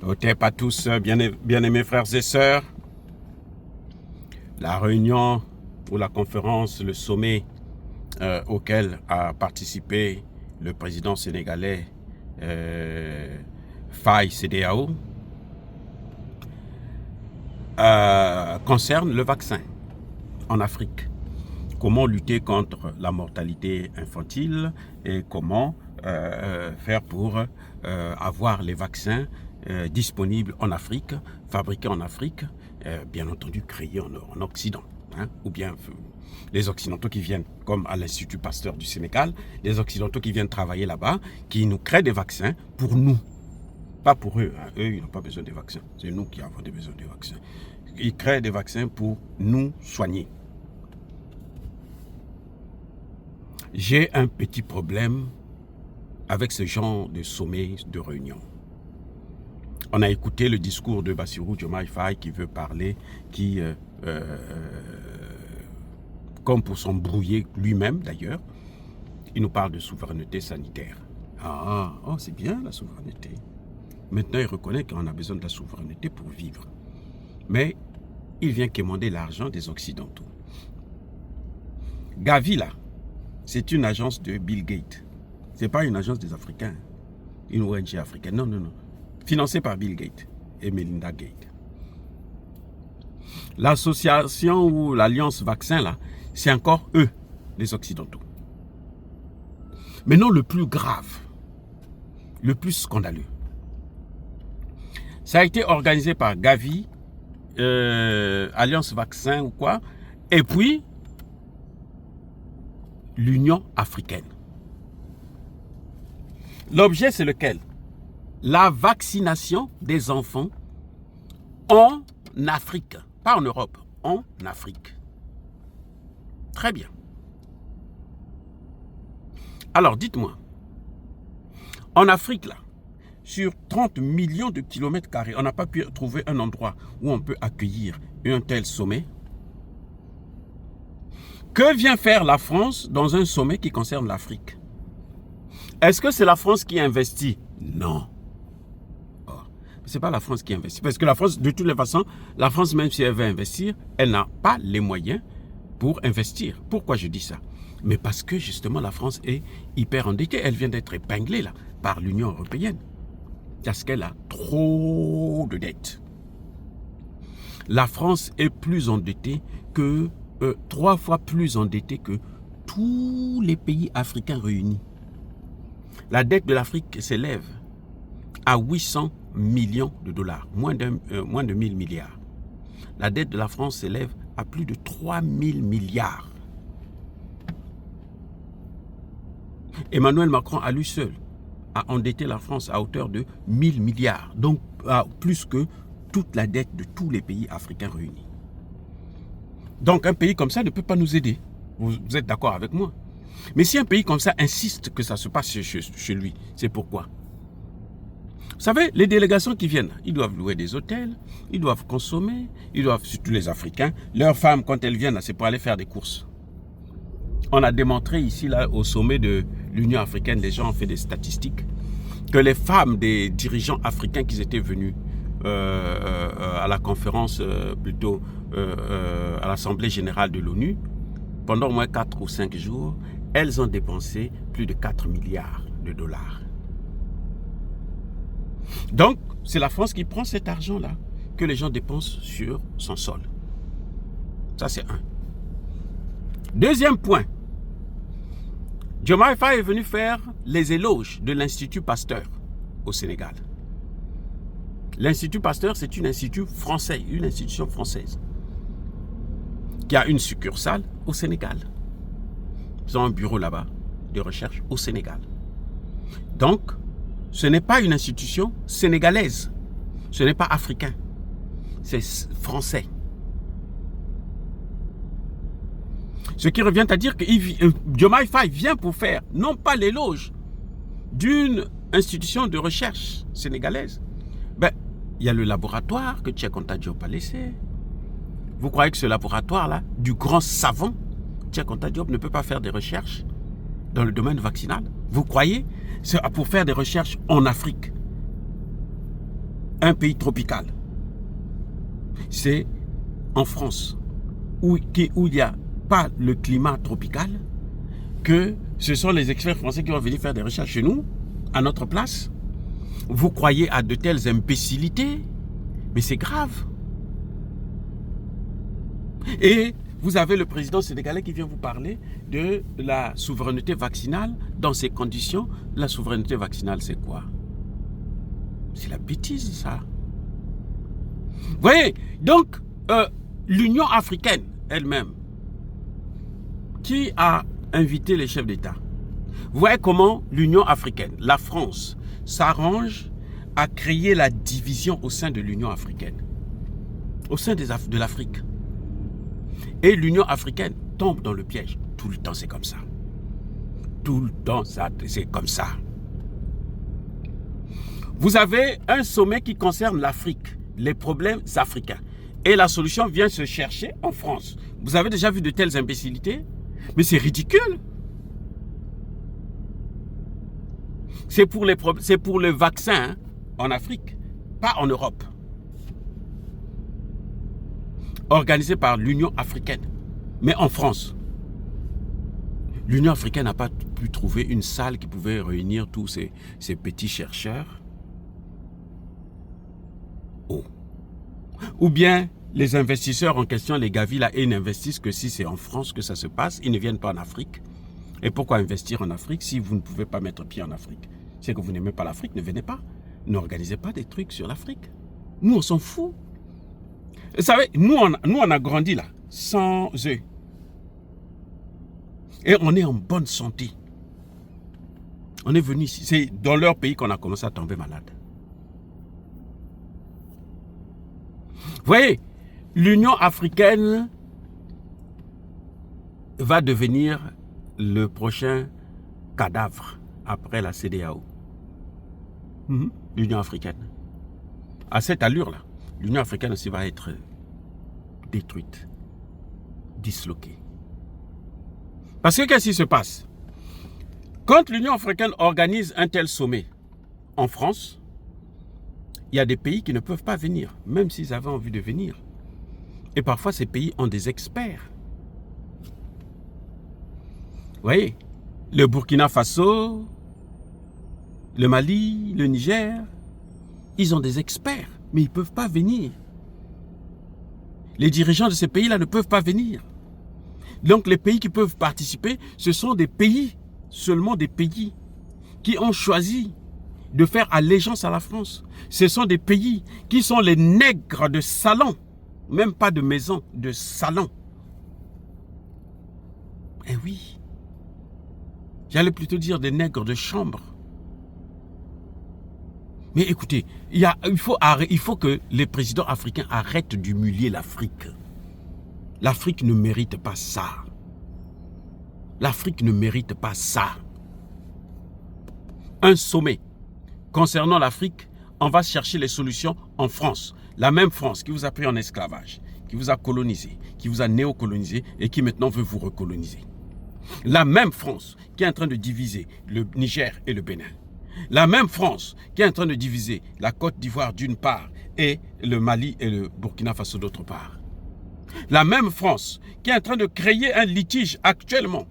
Otep à tous, bien-aimés frères et sœurs. La réunion ou la conférence, le sommet auquel a participé le président sénégalais Faye CEDEAO concerne le vaccin en Afrique. Comment lutter contre la mortalité infantile et comment faire pour avoir les vaccins disponibles en Afrique, fabriqués en Afrique, bien entendu créés en Occident. Ou bien les Occidentaux qui viennent, comme à l'Institut Pasteur du Sénégal, les Occidentaux qui viennent travailler là-bas, qui nous créent des vaccins pour nous. Pas pour eux, eux ils n'ont pas besoin des vaccins, c'est nous qui avons besoin des vaccins. Ils créent des vaccins pour nous soigner. J'ai un petit problème avec ce genre de sommet, de réunion. On a écouté le discours de Bassirou Diomaye Faye qui veut parler, qui, comme pour s'embrouiller lui-même d'ailleurs, il nous parle de souveraineté sanitaire. Oh, c'est bien la souveraineté. Maintenant, il reconnaît qu'on a besoin de la souveraineté pour vivre. Mais il vient quémander l'argent des Occidentaux. Gavi, là, c'est une agence de Bill Gates. Ce n'est pas une agence des Africains, une ONG africaine. Non, non, non. Financée par Bill Gates et Melinda Gates. L'association ou l'alliance vaccin, là, c'est encore eux, les Occidentaux. Mais non, le plus grave, le plus scandaleux, ça a été organisé par Gavi, Alliance Vaccin ou quoi, et puis l'Union africaine. L'objet, c'est lequel? La vaccination des enfants en Afrique. Pas en Europe, en Afrique. Très bien. Alors, dites-moi, en Afrique, là, sur 30 millions de kilomètres carrés, on n'a pas pu trouver un endroit où on peut accueillir un tel sommet. Que vient faire la France dans un sommet qui concerne l'Afrique? Est-ce que c'est la France qui investit? Non. Oh, ce n'est pas la France qui investit. Parce que la France, de toutes les façons, la France, même si elle veut investir, elle n'a pas les moyens pour investir. Pourquoi je dis ça? Mais parce que justement, la France est hyper endettée. Elle vient d'être épinglée là, par l'Union européenne. Parce qu'elle a trop de dettes. La France est plus endettée que 3 fois plus endettée que tous les pays africains réunis. La dette de l'Afrique s'élève à 800 millions de dollars, moins de 1000 milliards. La dette de la France s'élève à plus de 3000 milliards. Emmanuel Macron, à lui seul, a endetté la France à hauteur de 1000 milliards, donc plus que toute la dette de tous les pays africains réunis. Donc un pays comme ça ne peut pas nous aider. Vous êtes d'accord avec moi? Mais si un pays comme ça insiste que ça se passe chez lui, c'est pourquoi? Vous savez, les délégations qui viennent, ils doivent louer des hôtels, ils doivent consommer, ils doivent, surtout les Africains, leurs femmes, quand elles viennent, c'est pour aller faire des courses. On a démontré ici, là, au sommet de l'Union africaine, les gens ont fait des statistiques, que les femmes des dirigeants africains qui étaient venus à la conférence, plutôt à l'Assemblée générale de l'ONU, pendant au moins 4 ou 5 jours, elles ont dépensé plus de 4 milliards de dollars. Donc, c'est la France qui prend cet argent-là que les gens dépensent sur son sol. Ça, c'est un. Deuxième point. Diomaye Faye est venu faire les éloges de l'Institut Pasteur au Sénégal. L'Institut Pasteur, c'est une institution française qui a une succursale au Sénégal. Ils ont un bureau là-bas de recherche au Sénégal. Donc, ce n'est pas une institution sénégalaise. Ce n'est pas africain. C'est français. Ce qui revient à dire que Diomaye Faye vient pour faire, non pas l'éloge d'une institution de recherche sénégalaise. Ben, il y a le laboratoire que Cheikh Anta Diop a laissé. Vous croyez que ce laboratoire-là, du grand savant, Cheikh Anta Diop ne peut pas faire des recherches dans le domaine vaccinal? Vous croyez? C'est pour faire des recherches en Afrique. un pays tropical, c'est en France, où il n'y a pas le climat tropical, que ce sont les experts français qui vont venir faire des recherches chez nous, à notre place. Vous croyez à de telles imbécilités, mais c'est grave. Et vous avez le président sénégalais qui vient vous parler de la souveraineté vaccinale. Dans ces conditions, la souveraineté vaccinale, c'est quoi? C'est la bêtise, ça. Vous voyez, donc, l'Union africaine elle-même, qui a invité les chefs d'État, vous voyez comment l'Union africaine, la France, s'arrange à créer la division au sein de l'Union africaine, au sein de l'Afrique. Et l'Union africaine tombe dans le piège. Tout le temps, c'est comme ça. Tout le temps, c'est comme ça. Vous avez un sommet qui concerne l'Afrique, les problèmes africains. Et la solution vient se chercher en France. Vous avez déjà vu de telles imbécilités? Mais c'est ridicule. C'est pour le vaccin, hein, en Afrique, pas en Europe. Organisé par l'Union africaine, mais en France. L'Union africaine n'a pas pu trouver une salle qui pouvait réunir tous ces petits chercheurs. Oh. Ou bien les investisseurs en question, les Gavi, là, ils n'investissent que si c'est en France que ça se passe. Ils ne viennent pas en Afrique. Et pourquoi investir en Afrique si vous ne pouvez pas mettre pied en Afrique? C'est que vous n'aimez pas l'Afrique, ne venez pas. N'organisez pas des trucs sur l'Afrique. Nous, on s'en fout. Vous savez, nous, on a grandi là, sans eux. Et on est en bonne santé. On est venu ici. C'est dans leur pays qu'on a commencé à tomber malade. Vous voyez, l'Union africaine va devenir le prochain cadavre après la CEDEAO. L'Union africaine. À cette allure-là, l'Union africaine aussi va être détruite, disloquée. Parce que qu'est-ce qui se passe? Quand l'Union africaine organise un tel sommet en France, il y a des pays qui ne peuvent pas venir, même s'ils avaient envie de venir. Et parfois, ces pays ont des experts. Vous voyez, le Burkina Faso, le Mali, le Niger, ils ont des experts, mais ils ne peuvent pas venir. Les dirigeants de ces pays-là ne peuvent pas venir. Donc les pays qui peuvent participer, ce sont des pays, seulement des pays, qui ont choisi de faire allégeance à la France. Ce sont des pays qui sont les nègres de salon, même pas de maison, de salon. Eh oui, j'allais plutôt dire des nègres de chambre. Mais écoutez, il faut que les présidents africains arrêtent d'humilier l'Afrique. L'Afrique ne mérite pas ça. L'Afrique ne mérite pas ça. Un sommet concernant l'Afrique, on va chercher les solutions en France. La même France qui vous a pris en esclavage, qui vous a colonisé, qui vous a néocolonisé et qui maintenant veut vous recoloniser. La même France qui est en train de diviser le Niger et le Bénin. La même France qui est en train de diviser la Côte d'Ivoire d'une part et le Mali et le Burkina Faso d'autre part. La même France qui est en train de créer un litige actuellement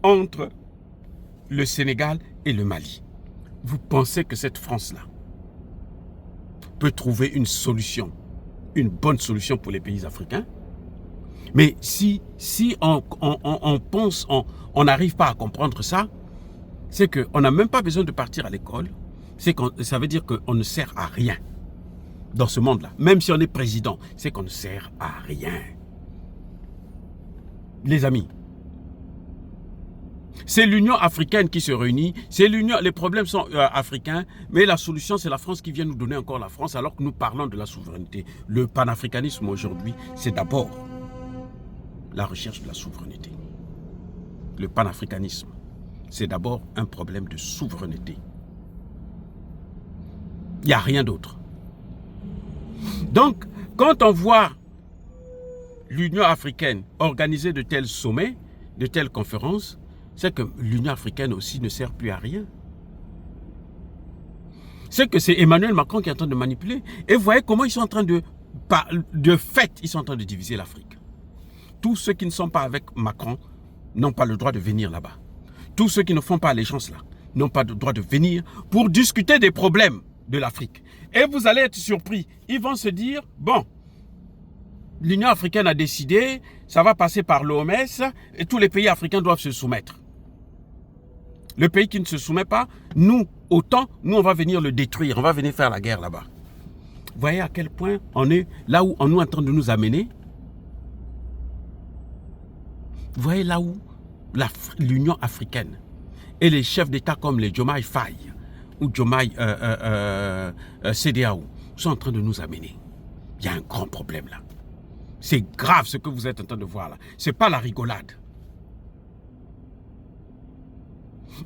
entre le Sénégal et le Mali. Vous pensez que cette France-là peut trouver une solution, une bonne solution pour les pays africains? Mais si on pense, on n'arrive pas à comprendre ça, c'est qu'on n'a même pas besoin de partir à l'école. Ça veut dire qu'on ne sert à rien dans ce monde-là. Même si on est président, c'est qu'on ne sert à rien. Les amis, c'est l'Union africaine qui se réunit. Les problèmes sont africains, mais la solution, c'est la France qui vient nous donner encore la France, alors que nous parlons de la souveraineté. Le panafricanisme aujourd'hui, c'est d'abord la recherche de la souveraineté. Le panafricanisme, c'est d'abord un problème de souveraineté. Il n'y a rien d'autre. Donc, quand on voit l'Union africaine organiser de tels sommets, de telles conférences, c'est que l'Union africaine aussi ne sert plus à rien. c'est que c'est Emmanuel Macron qui est en train de manipuler. Et vous voyez comment ils sont en train de fait, ils sont en train de diviser l'Afrique. Tous ceux qui ne sont pas avec Macron n'ont pas le droit de venir là-bas. Tous ceux qui ne font pas allégeance là n'ont pas le droit de venir pour discuter des problèmes de l'Afrique. Et vous allez être surpris. Ils vont se dire, bon, l'Union africaine a décidé, ça va passer par l'OMS et tous les pays africains doivent se soumettre. Le pays qui ne se soumet pas, nous, autant, nous on va venir le détruire, on va venir faire la guerre là-bas. Vous voyez à quel point on est là où on est en train de nous amener? Vous voyez là où l'Union africaine et les chefs d'État comme les Diomaye Faye ou Diomaye CEDEAO sont en train de nous amener. Il y a un grand problème là. C'est grave ce que vous êtes en train de voir là. Ce n'est pas la rigolade.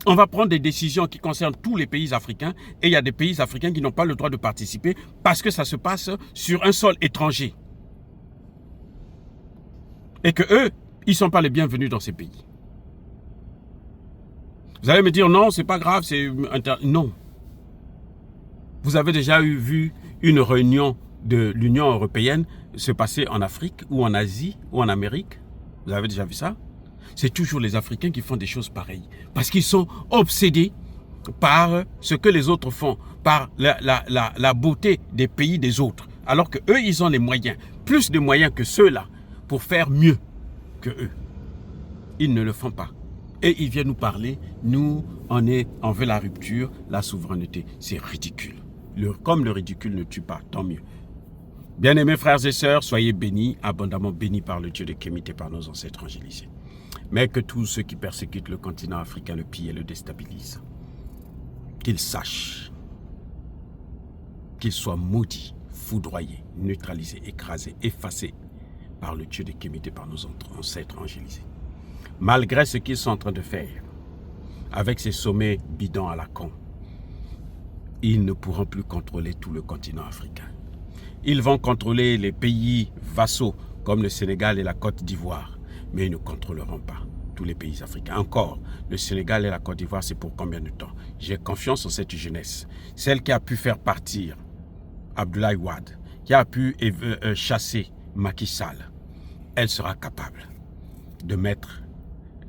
On va prendre des décisions qui concernent tous les pays africains et il y a des pays africains qui n'ont pas le droit de participer parce que ça se passe sur un sol étranger. Et que eux, ils ne sont pas les bienvenus dans ces pays. Vous allez me dire non, c'est pas grave, c'est... Non. Vous avez déjà vu une réunion de l'Union européenne se passer en Afrique ou en Asie ou en Amérique? Vous avez déjà vu ça? C'est toujours les Africains qui font des choses pareilles. Parce qu'ils sont obsédés par ce que les autres font, par la beauté des pays des autres. Alors qu'eux, ils ont les moyens, plus de moyens que ceux-là, pour faire mieux que eux. Ils ne le font pas. Et ils viennent nous parler, nous, on veut la rupture, la souveraineté. C'est ridicule. Comme le ridicule ne tue pas, tant mieux. Bien-aimés frères et sœurs, soyez bénis, abondamment bénis par le Dieu de Kémité, par nos ancêtres angélisés. Mais que tous ceux qui persécutent le continent africain le pillent et le déstabilisent. Qu'ils sachent, qu'ils soient maudits, foudroyés, neutralisés, écrasés, effacés par le Dieu de Kémité, par nos ancêtres angélisés. Malgré ce qu'ils sont en train de faire, avec ces sommets bidons à la con, ils ne pourront plus contrôler tout le continent africain. Ils vont contrôler les pays vassaux comme le Sénégal et la Côte d'Ivoire, mais ils ne contrôleront pas tous les pays africains. Encore, le Sénégal et la Côte d'Ivoire, c'est pour combien de temps? J'ai confiance en cette jeunesse, celle qui a pu faire partir Abdoulaye Wade, qui a pu chasser Macky Sall. Elle sera capable de mettre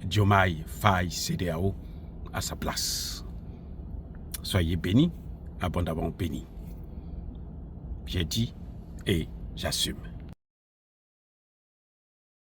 Diomaye Faye CEDEAO à sa place. Soyez bénis, abondamment bénis. J'ai dit et j'assume.